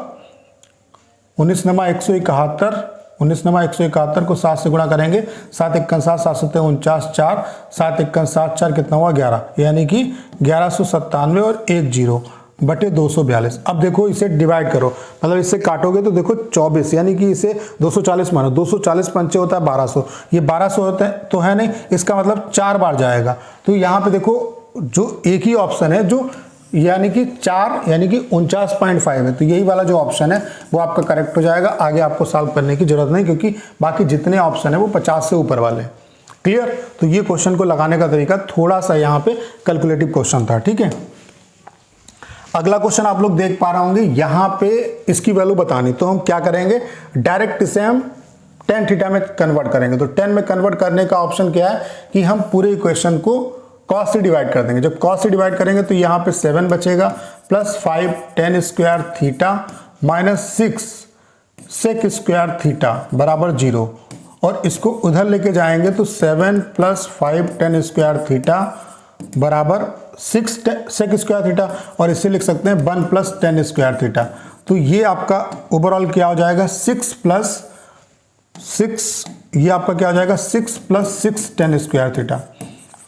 19 नमा 171, 19 नमा 171 को 7 से गुणा करेंगे, 7 × 7, 7 7 49, 4, 7 × 7 4 कितना हुआ, 11, यानी कि 1197 और 10 बटे 242। अब देखो इसे डिवाइड करो, मतलब इससे काटोगे तो देखो 24, यानी कि इसे 240 मानो, 240 पंचे होता है 1200, ये 1200 होता है तो है नहीं, इसका मतलब 4 बार जाएगा। तो यहाँ पे देखो जो एक ही ऑप्शन है जो यानी कि 4 यानी कि 49.5 है। तो यही वाला जो ऑप्शन है वो आपका करेक्ट हो जाएगा। आगे आपको सॉल्व करने की जरूरत नहीं, क्योंकि बाकी जितने ऑप्शन है वो 50 से ऊपर वाले। क्लियर। तो ये क्वेश्चन को लगाने का तरीका थोड़ा सा यहाँ पे कैलकुलेटिव क्वेश्चन था। ठीक है, अगला क्वेश्चन आप लोग देख पा रहे होंगे, यहाँ पे इसकी वैल्यू बतानी। तो हम क्या करेंगे, डायरेक्ट इसे हम tan थीटा में कन्वर्ट करेंगे। तो 10 में कन्वर्ट करने का ऑप्शन क्या है कि हम पूरे इक्वेशन को cos से डिवाइड कर देंगे। जब cos से डिवाइड करेंगे तो यहाँ पे 7 बचेगा plus 5 tan square theta minus 6 sec square theta बराबर 0। और इसको उधर लेके जाएंगे तो 7 प्लस 5 tan स्क्वायर थीटा बराबर 6 sec स्क्वायर थीटा, और इसे लिख सकते हैं 1 प्लस tan स्क्वायर थीटा। तो ये आपका ओवरऑल क्या हो जाएगा, 6 प्लस 6, ये आपका क्या हो जाएगा 6 प्लस 6 tan स्क्वायर थीटा।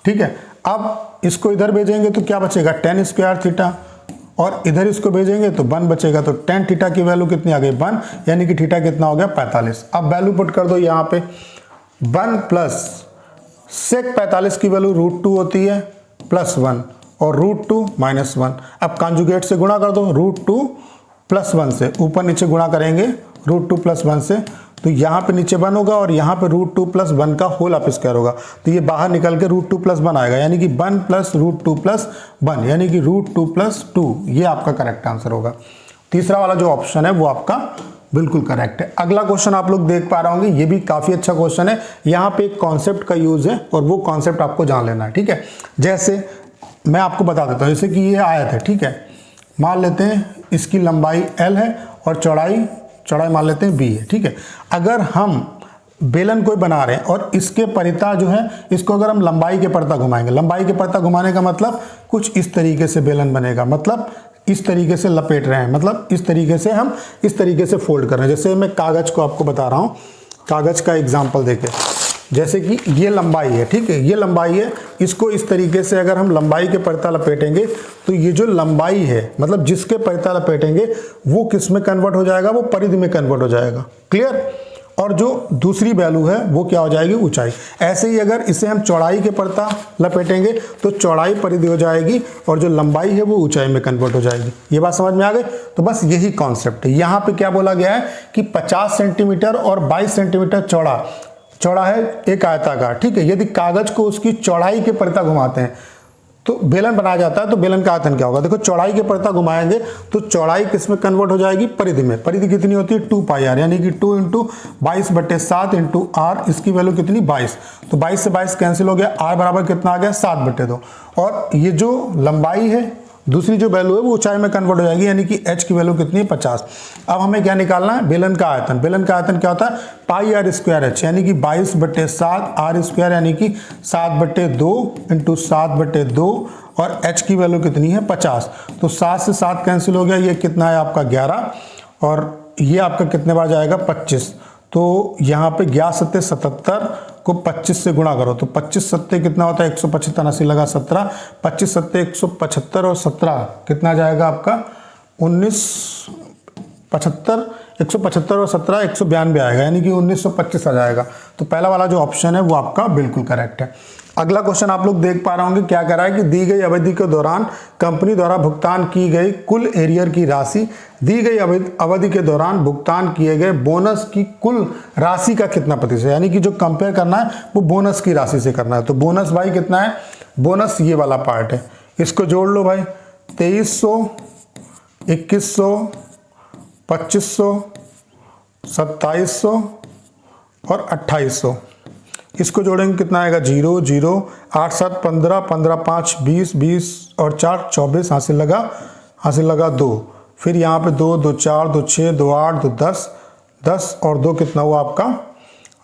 ठीक है, अब इसको इधर भेजेंगे तो क्या बचेगा tan स्क्वायर थीटा, और इधर इसको भेजेंगे तो 1 बचेगा। तो tan थीटा की वैल्यू कितनी आ गई 1, यानी कि थीटा कितना हो गया 45। अब वैल्यू पुट कर दो यहाँ पे, 1 प्लस sec 45 की वैल्यू √2 होती है प्लस 1 और √2 माइनस 1। अब कॉन्जुगेट से गुणा कर दो, √2 प्लस 1 से ऊपर नीचे गुणा करेंगे √2 प्लस 1 से, तो यहाँ पे नीचे 1 होगा और यहाँ पे √2 प्लस 1 का होल ऑफ स्क्वायर होगा। तो ये बाहर निकल के √2 प्लस 1 आएगा, यानी कि 1 प्लस √2 प्लस 1, यानी कि √2 प्लस 2। ये आपका करेक्ट आंसर होगा। तीसरा वाला जो ऑप्शन है वो आपका बिल्कुल करेक्ट है। अगला क्वेश्चन आप लोग देख पा रहे होंगे, ये भी काफी अच्छा क्वेश्चन है। यहाँ पे एक कॉन्सेप्ट का यूज है और वो कॉन्सेप्ट आपको जान लेना है। ठीक है, जैसे मैं आपको बता देता हूँ, जैसे कि ये आयत है। ठीक है, मान लेते हैं इसकी लंबाई L है और चौड़ाई मान लेते हैं B है। ठीक है, अगर हम बेलन कोई बना रहे हैं और इसके परिता जो है, इसको अगर हम लंबाई के परता घुमाएंगे, लंबाई के परता घुमाने का मतलब कुछ इस तरीके से बेलन बनेगा, मतलब इस तरीके से लपेट रहे हैं, मतलब इस तरीके से हम इस तरीके से फोल्ड कर रहे हैं। जैसे मैं कागज को आपको बता रहा हूँ, कागज का एग्जाम्पल देके, जैसे कि ये लंबाई है। ठीक है, ये लंबाई है, इसको इस तरीके से अगर हम लंबाई के परता लपेटेंगे तो ये जो लंबाई है, मतलब जिसके परता लपेटेंगे वो किस में कन्वर्ट हो जाएगा, वो परिधि में कन्वर्ट हो जाएगा। क्लियर। और जो दूसरी वैल्यू है वो क्या हो जाएगी, ऊंचाई। ऐसे ही अगर इसे हम चौड़ाई के परता लपेटेंगे तो चौड़ाई परिधि हो जाएगी और जो लंबाई है वो ऊंचाई में कन्वर्ट हो जाएगी। ये बात समझ में आ गई। तो बस यही कॉन्सेप्ट है। यहाँ पे क्या बोला गया है कि 50 सेंटीमीटर और 22 सेंटीमीटर चौड़ा है एक आयताकार। ठीक है, यदि कागज को उसकी चौड़ाई के परता घुमाते हैं तो बेलन बनाया जाता है, तो बेलन का आयतन क्या होगा, देखो चौड़ाई के परता घुमाएंगे तो चौड़ाई किस में कन्वर्ट हो जाएगी, परिधि में। परिधि कितनी होती है 2πr, यानी कि 2 × 22/7 × r, इसकी वैल्यू कितनी 22। तो 22 से 22 कैंसिल हो गया, r बराबर कितना आ गया 7/2। और ये जो लंबाई है, दूसरी जो वैल्यू है वो ऊंचाई में कन्वर्ट हो जाएगी, यानी कि h की वैल्यू कितनी है 50। अब हमें क्या निकालना है, बेलन का आयतन। बेलन का आयतन क्या होता है πr²h, यानी कि 22/7 r², यानी कि 7/2 × 7/2, और h की वैल्यू कितनी है 50। तो 7 से 7 कैंसिल हो गया, ये कितना है आपका 11, और ये आपका कितने बार जाएगा 25। तो यहाँ पे 11×7 77 को 25 से गुणा करो तो 25×7 कितना होता है 175, 80 लगा 17, 25×7 175 और 17 कितना जाएगा आपका 19, 75, 175 और 17 192 आएगा, यानी कि 1925 आ जाएगा। तो पहला वाला जो ऑप्शन है वो आपका बिल्कुल करेक्ट है। अगला क्वेश्चन आप लोग देख पा रहे होंगे, क्या कह रहा है कि दी गई अवधि के दौरान कंपनी द्वारा भुगतान की गई कुल एरियर की राशि दी गई अवधि के दौरान भुगतान किए गए बोनस की कुल राशि का कितना प्रतिशत, यानी कि जो कंपेयर करना है वो बोनस की राशि से करना है। तो बोनस भाई कितना है, बोनस ये वाला पार्ट है, इसको जोड़ लो भाई 2300, 2100, 2500, 2700 और 2800। इसको जोड़ेंगे कितना आएगा 0 0 8 7 15 15 5 20 20 और 4 24, हासिल लगा 2। फिर यहाँ पे 2 2 4 2 6 2 8 2 10 10 और 2 कितना हुआ आपका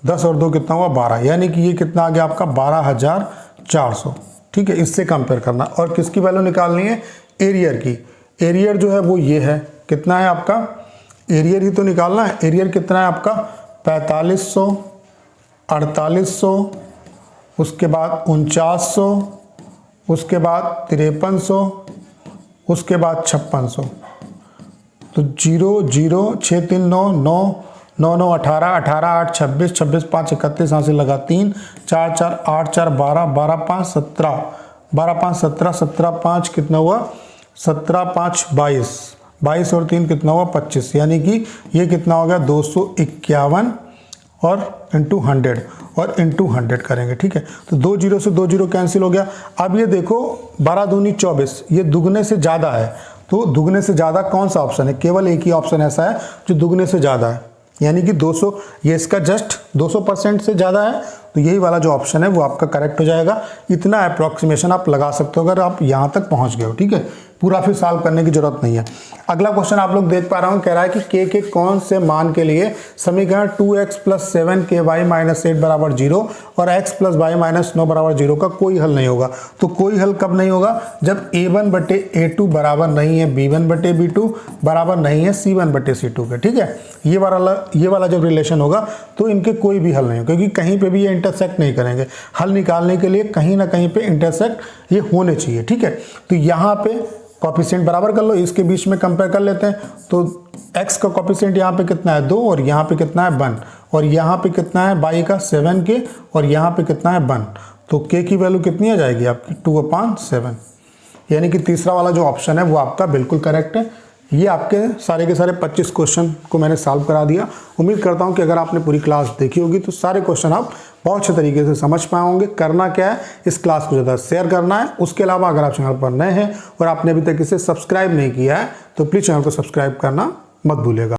10 और 2 कितना हुआ 12, यानी कि ये कितना आ गया आपका 12,400। ठीक है, इससे कंपेयर करना। और किसकी वैल्यू निकालनी है, एरियर की। एरियर जो है वो ये है, कितना है आपका, एरियर ही तो निकालना है। एरियर कितना है आपका 4500, 4800, उसके बाद 4900, उसके बाद 5300, उसके बाद 5600। तो 0 0 6 3 9 9 9 9 18 18 8 26 26 5 31, हासिल लगा 3 4 4 8 4 12 12 5 17 12 5 17 17 5 कितना हुआ 17 5 22, 22 और 3 कितना हुआ 25, यानी कि ये कितना हो गया 251 और इंटू 100 और इंटू 100 करेंगे। ठीक है, तो 2 जीरो से 2 जीरो कैंसिल हो गया। अब ये देखो 12 दूनी 24, ये दुगने से ज़्यादा है। तो दुगने से ज़्यादा कौन सा ऑप्शन है? केवल एक ही ऑप्शन ऐसा है जो दुगने से ज़्यादा है, यानी कि 200, ये इसका जस्ट 200% से ज़्यादा है। तो यही वाला जो ऑप्शन है वो आपका करेक्ट हो जाएगा। इतना अप्रॉक्सीमेशन आप लगा सकते हो अगर आप यहाँ तक पहुँच गए हो। ठीक है, पूरा फिर सॉल्व करने की जरूरत नहीं है। अगला क्वेश्चन आप लोग देख पा रहा हूँ, कह रहा है कि के कौन से मान के लिए समीकरण 2x + 7ky - 8 = 0 और x + y - 9 = 0 का कोई हल नहीं होगा। तो कोई हल कब नहीं होगा? जब a1/a2 बराबर नहीं है b1/b2 बराबर नहीं है c1/c2 के। ठीक है, ये वाला जब रिलेशन होगा तो इनके कोई भी हल नहीं होगा, क्योंकि कहीं पे भी ये इंटरसेक्ट नहीं करेंगे। हल निकालने के लिए कहीं ना कहीं पे इंटरसेक्ट ये होने चाहिए। ठीक है, तो यहाँ पे कॉफिशिएंट बराबर कर लो, इसके बीच में कंपेयर कर लेते हैं। तो x का कॉफिशिएंट यहाँ पे कितना है 2 और यहाँ पे कितना है 1 और यहाँ पे कितना है y का 7k और यहाँ पे कितना है 1। तो k की वैल्यू कितनी आ जाएगी आपकी 2/7, यानी कि तीसरा वाला जो ऑप्शन है वो आपका बिल्कुल करेक्ट है। ये आपके सारे के सारे 25 क्वेश्चन को मैंने सॉल्व करा दिया। उम्मीद करता हूँ कि अगर आपने पूरी क्लास देखी होगी तो सारे क्वेश्चन आप बहुत अच्छे तरीके से समझ पाए होंगे। करना क्या है, इस क्लास को ज़्यादा शेयर करना है। उसके अलावा अगर आप चैनल पर नए हैं और आपने अभी तक इसे सब्सक्राइब नहीं किया है तो प्लीज़ चैनल को सब्सक्राइब करना मत भूलिएगा।